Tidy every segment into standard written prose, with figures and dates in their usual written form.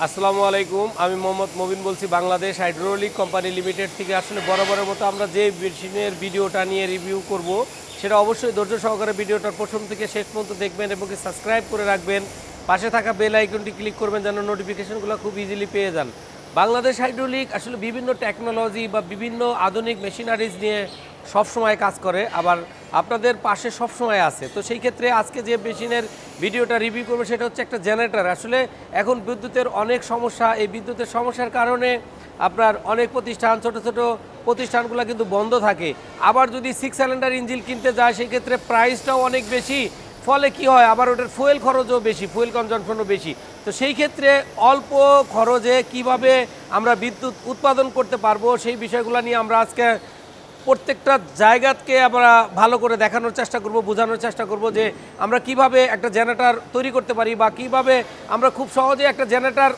আসসালামু আলাইকুম। আমি মোহাম্মদ মবিন বলছি, বাংলাদেশ হাইড্রোলিক কোম্পানি লিমিটেড থেকে। আসলে বরাবরের মতো আমরা যে মেশিনের ভিডিওটা নিয়ে রিভিউ করব, সেটা অবশ্যই ধৈর্য সহকারে ভিডিওটার প্রথম থেকে শেষ পর্যন্ত দেখবেন এবং সাবস্ক্রাইব করে রাখবেন। পাশে থাকা বেল আইকনটি ক্লিক করবেন যেন নোটিফিকেশনগুলো খুব ইজিলি পেয়ে যান। বাংলাদেশ হাইড্রোলিক আসলে বিভিন্ন টেকনোলজি বা বিভিন্ন আধুনিক মেশিনারিজ নিয়ে সবসময় কাজ করে, আবার আপনাদের পাশে সবসময় আছে। তো সেই ক্ষেত্রে আজকে যে মেশিনের ভিডিওটা রিভিউ করবো সেটা হচ্ছে একটা জেনারেটর। আসলে এখন বিদ্যুতের অনেক সমস্যা, এই বিদ্যুতের সমস্যার কারণে আপনার অনেক প্রতিষ্ঠান, ছোট ছোট প্রতিষ্ঠানগুলো কিন্তু বন্ধ থাকে। আবার যদি 6 সিলিন্ডার ইঞ্জিন কিনতে যায় সেই ক্ষেত্রে প্রাইসটাও অনেক বেশি, ফলে কি হয় আবার ওটার ফুয়েল খরচও বেশি, ফুয়েল কনজাম্পশনও বেশি। তো সেই ক্ষেত্রে অল্প খরচে কিভাবে আমরা বিদ্যুৎ উৎপাদন করতে পারবো সেই বিষয়গুলো নিয়ে আমরা আজকে প্রত্যেকটা জায়গাকে আমরা ভালো করে দেখানোর চেষ্টা করব, বোঝানোর চেষ্টা করব যে আমরা কিভাবে একটা জেনারেটর তৈরি করতে পারি বা কিভাবে আমরা খুব সহজে একটা জেনারেটর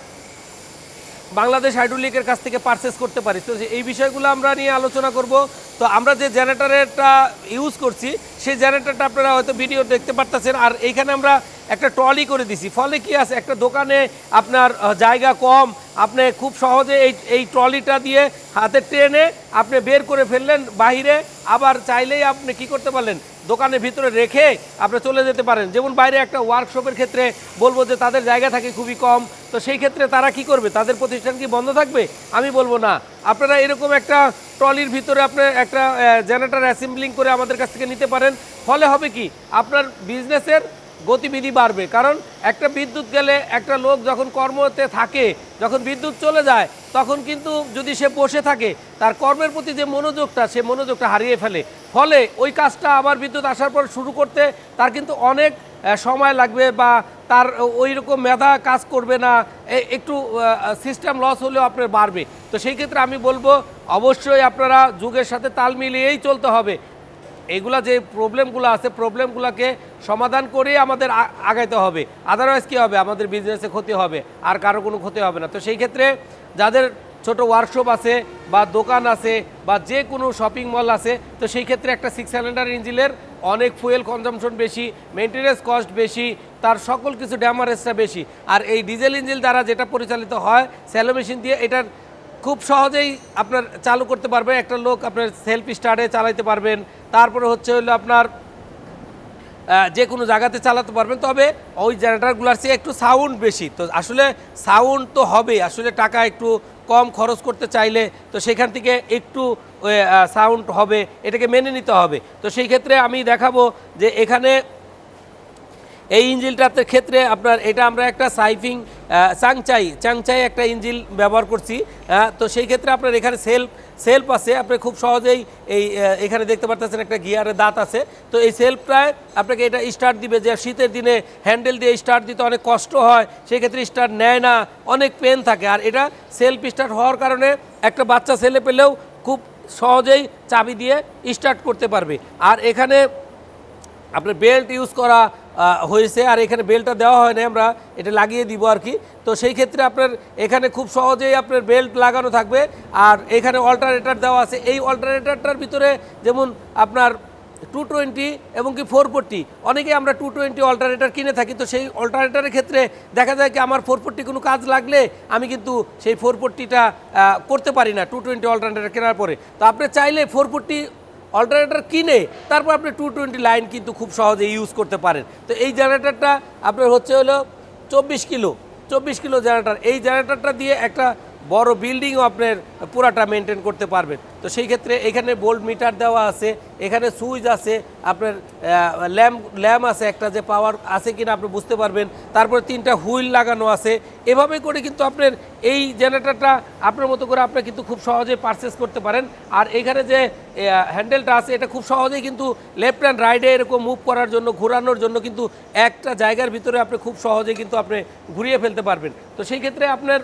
বাংলাদেশ হাইড্রোলিকের কাছ থেকে পারচেস করতে পারি। তো এই বিষয়গুলো আমরা নিয়ে আলোচনা করব। তো আমরা যে জেনারেটরটা ইউজ করছি সেই জেনারেটরটা আপনারা হয়তো ভিডিও দেখতে পারতেছেন, আর এইখানে আমরা একটা ট্রলি করে দিছি। ফলে কি আছে, একটা দোকানে আপনার জায়গা কম, আপনি খুব সহজে এই ট্রলিটা দিয়ে হাতে টেনে আপনি বের করে ফেললেন বাহিরে, আবার চাইলেই আপনি কি করতে পারলেন দোকানের ভিতরে রেখে আপনি চলে যেতে পারেন। যেমন বাইরে একটা ওয়ার্কশপের ক্ষেত্রে বলবো যে তাদের জায়গা থাকে খুবই কম, তো সেই ক্ষেত্রে তারা কি করবে, তাদের প্রতিষ্ঠান কি বন্ধ থাকবে? আমি বলবো না। আপনারা এরকম একটা ট্রলির ভিতরে আপনি একটা জেনারেটর অ্যাসেম্বলিং করে আমাদের কাছ থেকে নিতে পারেন। ফলে হবে কি, আপনার বিজনেসের গতিবিধি বাড়বে। কারণ একটা বিদ্যুৎ গেলে একটা লোক যখন কর্মতে থাকে, যখন বিদ্যুৎ চলে যায় তখন কিন্তু যদি সে বসে থাকে তার কর্মের প্রতি যে মনোযোগটা, সে মনোযোগটা হারিয়ে ফেলে। ফলে ওই কাজটা আবার বিদ্যুৎ আসার পর শুরু করতে তার কিন্তু অনেক সময় লাগবে, বা তার ওই রকম মেধা কাজ করবে না, একটু সিস্টেম লস হলেও আপনার বাড়বে। তো সেই ক্ষেত্রে আমি বলবো অবশ্যই আপনারা যুগের সাথে তাল মিলিয়েই চলতে হবে। এগুলা যে প্রবলেমগুলো আছে, প্রবলেমগুলোকে সমাধান করেই আমাদের আগাইতে হবে। আদারওয়াইজ কী হবে, আমাদের বিজনেসে ক্ষতি হবে, আর কারো কোনো ক্ষতি হবে না। তো সেই ক্ষেত্রে যাদের ছোট ওয়ার্কশপ আছে বা দোকান আছে বা যে কোনো শপিং মল আছে, তো সেই ক্ষেত্রে একটা 6 সিলিন্ডার ইঞ্জিনের অনেক ফুয়েল কনজাম্পশন বেশি, মেনটেন্যান্স কস্ট বেশি, তার সকল কিছু ড্যামারেজটা বেশি। আর এই ডিজেল ইঞ্জিন দ্বারা যেটা পরিচালিত হয় স্যালো মেশিন দিয়ে, এটার খুব সহজেই আপনার চালু করতে পারবেন। একটা লোক আপনার সেলফ স্টার্টে চালাতে পারবেন, তারপরে হচ্ছে হলো আপনার যে কোনো জায়গাতে চালাতে পারবেন। তবে ওই জেনারেটারগুলোর চেয়ে একটু সাউন্ড বেশি। তো আসলে সাউন্ড তো হবে, আসলে টাকা একটু কম খরচ করতে চাইলে তো সেখান থেকে একটু সাউন্ড হবে, এটাকে মেনে নিতে হবে। তো সেই ক্ষেত্রে আমি দেখাবো যে এখানে এই ইঞ্জিনটাতে ক্ষেত্রে আপনার এটা আমরা একটা সাইফিং চাংচাই একটা ইঞ্জিন ব্যবহার করছি। তো সেই ক্ষেত্রে আপনার এখানে সেলফ আছে, আপনি খুব সহজেই এখানে দেখতে পাচ্ছেন একটা গিয়ারের দাঁত আছে। তো এই সেলফটায় আপনাকে এটা স্টার্ট দিবে, যে শীতের দিনে হ্যান্ডেল দিয়ে স্টার্ট দিতে অনেক কষ্ট হয়, সেই ক্ষেত্রে স্টার্ট নেয় না, অনেক পেন থাকে। আর এটা সেলফ স্টার্ট হওয়ার কারণে একটা বাচ্চা ছেলে পেলেও খুব সহজেই চাবি দিয়ে স্টার্ট করতে পারবে। আর এখানে আপনার বেল্ট ইউজ করা হয়েছে, আর এখানে বেল্টটা দেওয়া হয় না, আমরা এটা লাগিয়ে দিব আর কি। তো সেই ক্ষেত্রে আপনার এখানে খুব সহজেই আপনার বেল্ট লাগানো থাকবে। আর এখানে অল্টারনেটর দেওয়া আছে। এই অল্টারনেটরটার ভিতরে যেমন আপনার 220 এবং কি 440, অনেকেই আমরা 220 অল্টারনেটর কিনে থাকি। তো সেই অল্টারনেটরের ক্ষেত্রে দেখা যায় কি আমার 440 কোনো কাজ লাগলে আমি কিন্তু সেই 440টা করতে পারি না 220 অল্টারনেটর কেনার পরে। তো আপনি চাইলে 440 অল্টারনেটর কিনে তারপর আপনি 220 লাইন কিন্তু খুব সহজে ইউজ করতে পারেন। তো এই জেনারেটরটা আপনার হচ্ছে হলো 24 কিলো জেনারেটর। এই জেনারেটরটা দিয়ে একটা বড় বিল্ডিংও আপনার পুরাটা মেনটেন করতে পারবেন। তো সেই ক্ষেত্রে এখানে ভোল্ট মিটার দেওয়া আছে, এখানে সুইচ আছে, আপনার ল্যাম্প আছে একটা, যে পাওয়ার আছে কিনা আপনি বুঝতে পারবেন। তারপরে 3টা হুইল লাগানো আছে। এভাবে করে কিন্তু আপনার এই জেনারেটরটা আপনার মতো করে আপনি কিন্তু খুব সহজে পারচেস করতে পারেন। আর এখানে যে হ্যান্ডেলটা আছে এটা খুব সহজেই কিন্তু লেফট অ্যান্ড রাইটে এরকম মুভ করার জন্য, ঘোরানোর জন্য কিন্তু একটা জায়গার ভিতরে আপনি খুব সহজে কিন্তু আপনি ঘুরিয়ে ফেলতে পারবেন। তো সেই ক্ষেত্রে আপনার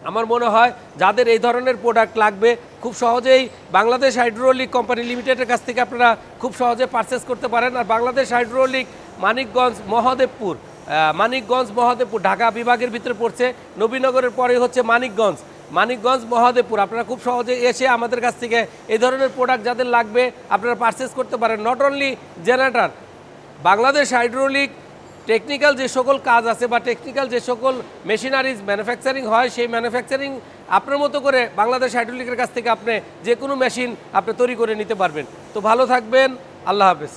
আমার মনে হয় যাদের এই ধরনের প্রোডাক্ট লাগবে খুব সহজেই বাংলাদেশ হাইড্রোলিক কোম্পানি লিমিটেডের কাছ থেকে আপনারা খুব সহজে পারচেস করতে পারেন। আর বাংলাদেশ হাইড্রোলিক মানিকগঞ্জ মহাদেবপুর ঢাকা বিভাগের ভিতরে পড়ছে। নবীনগরের পরে হচ্ছে মানিকগঞ্জ মহাদেবপুর। আপনারা খুব সহজে এসে আমাদের কাছ থেকে এই ধরনের প্রোডাক্ট যাদের লাগবে আপনারা পারচেস করতে পারেন। Not only generator, Bangladesh hydraulic technical যে সকল কাজ আছে বা টেকনিক্যাল যে সকল মেশিনারিজ ম্যানুফ্যাকচারিং হয় সেই ম্যানুফ্যাকচারিং আপনার মতো করে বাংলাদেশ হাইড্রোলিকের কাছ থেকে আপনি যে কোনো মেশিন আপনি তৈরি করে নিতে পারবেন। তো ভালো থাকবেন, আল্লাহ হাফেজ।